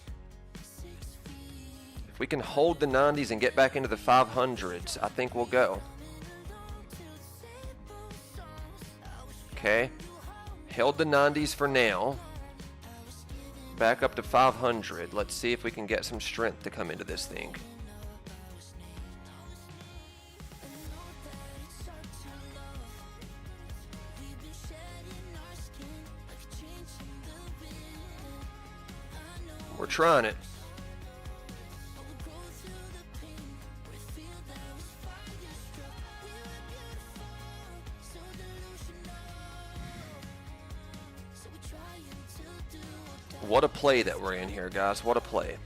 6 feet. If we can hold the 90s and get back into the 500s, I think we'll go. Okay. Held the 90s for now. Back up to 500. Let's see if we can get some strength to come into this thing. We're trying it. What a play that we're in here, guys. What a play.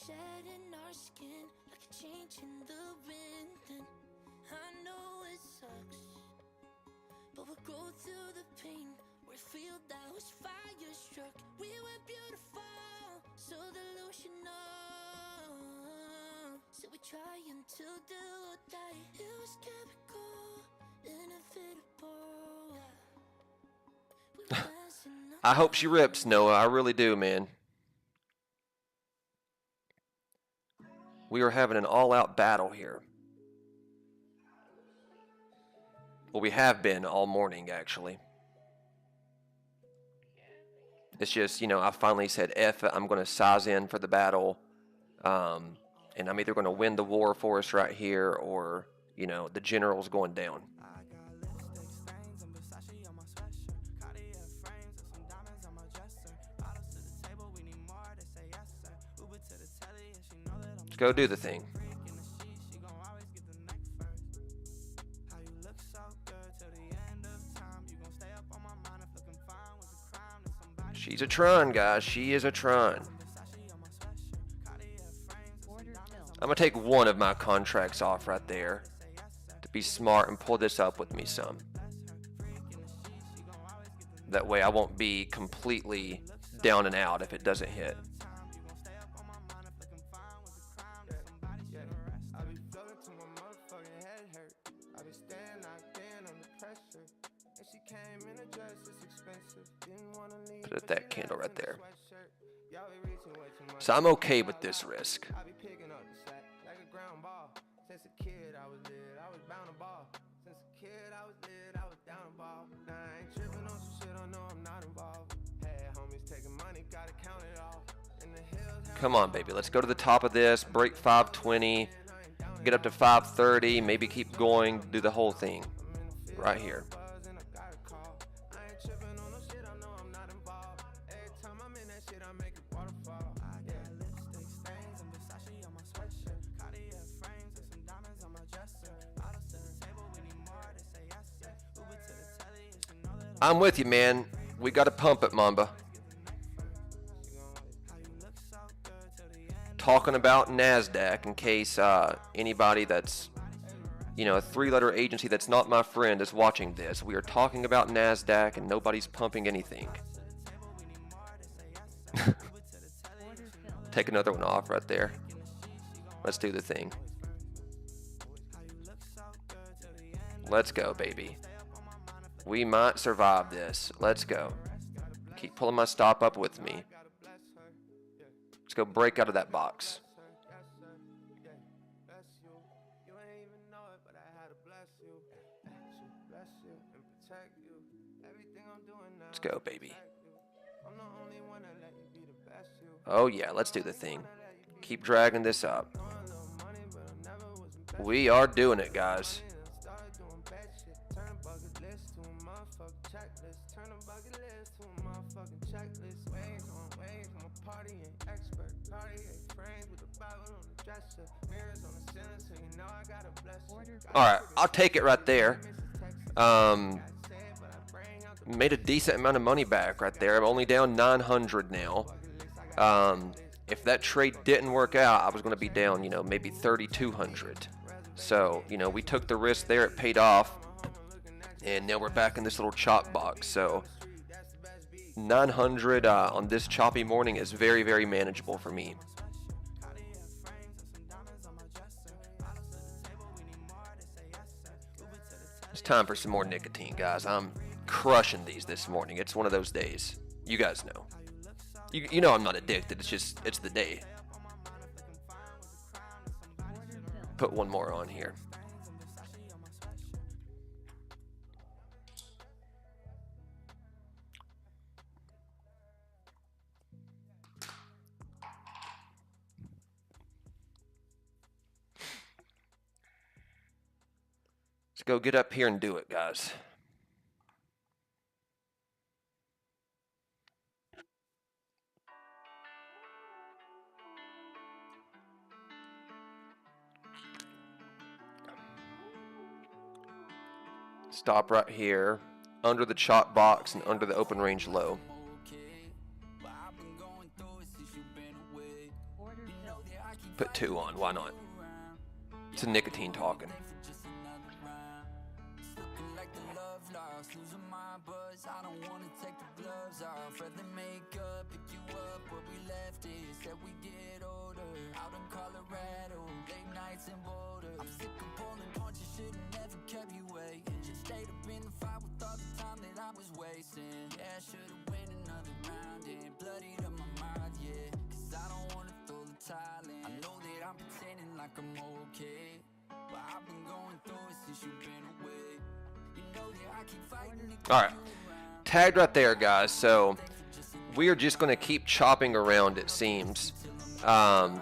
Shedding our skin like a change in the wind, and I know it sucks, but we'll go through the pain. We feel that was fire struck. We were beautiful, so delusional. So we try until do or die. It was chemical, inevitable. We were dancing up. I hope she rips, Noah. I really do, man. We are having an all-out battle here. Well, we have been all morning, actually. It's just, you know, I finally said, F it, I'm going to size in for the battle. And I'm either going to win the war for us right here, or, you know, the general's going down. Go do the thing. She's a Tron, guys. She is a Tron. I'm going to take one of my contracts off right there to be smart and pull this up with me some. That way I won't be completely down and out if it doesn't hit. Put that candle right there. So I'm okay with this risk. Come on, baby. Let's go to the top of this, break 520, get up to 530, maybe keep going, do the whole thing right here. I'm with you, man. We got to pump it, Mamba. Talking about NASDAQ, in case anybody that's, you know, a three-letter agency that's not my friend is watching this. We are talking about NASDAQ and nobody's pumping anything. Take another one off right there. Let's do the thing. Let's go, baby. We might survive this. Let's go. Keep pulling my stop up with me. Let's go break out of that box. Let's go, baby. Oh yeah, let's do the thing. Keep dragging this up. We are doing it, guys. Alright, I'll take it right there. Made a decent amount of money back right there. I'm only down 900 now. If that trade didn't work out, I was going to be down, you know, maybe 3,200. So, you know, we took the risk there. It paid off. And now we're back in this little chop box. So 900 on this choppy morning is very, very manageable for me. It's time for some more nicotine, guys. I'm crushing these this morning. It's one of those days. You guys know. You know I'm not addicted. It's the day. Put one more on here. Let's go get up here and do it, guys. Stop right here, under the chop box and under the open range low. Put 2 on, why not? It's a nicotine talking. I don't wanna take the gloves off, rather make up, pick you up where we left it, said we get older, out in Colorado, late nights in Boulder, I'm sick of pulling punches, should've never kept you waiting, just stayed up in the fight with all the time that I was wasting, yeah, I should've win another round, yeah, bloodied up my mind, yeah, cause I don't wanna throw the towel in, I know that I'm pretending like I'm okay, but I've been going through it since you've been away, you know that I keep fighting it. Alright. Tagged right there, guys. So we are just going to keep chopping around, it seems. I'm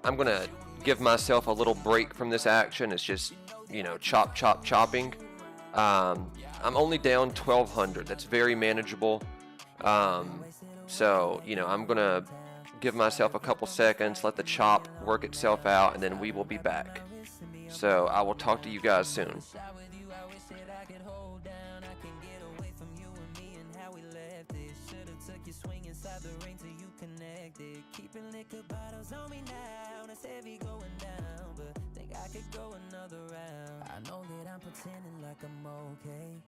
going to give myself a little break from this action. It's just, you know, chopping. I'm only down 1,200. That's very manageable. So, you know, I'm going to give myself a couple seconds, let the chop work itself out, and then we will be back. So I will talk to you guys soon. Keeping liquor bottles on me now, that's heavy going down, but think I could go another round. I know that I'm pretending like I'm okay.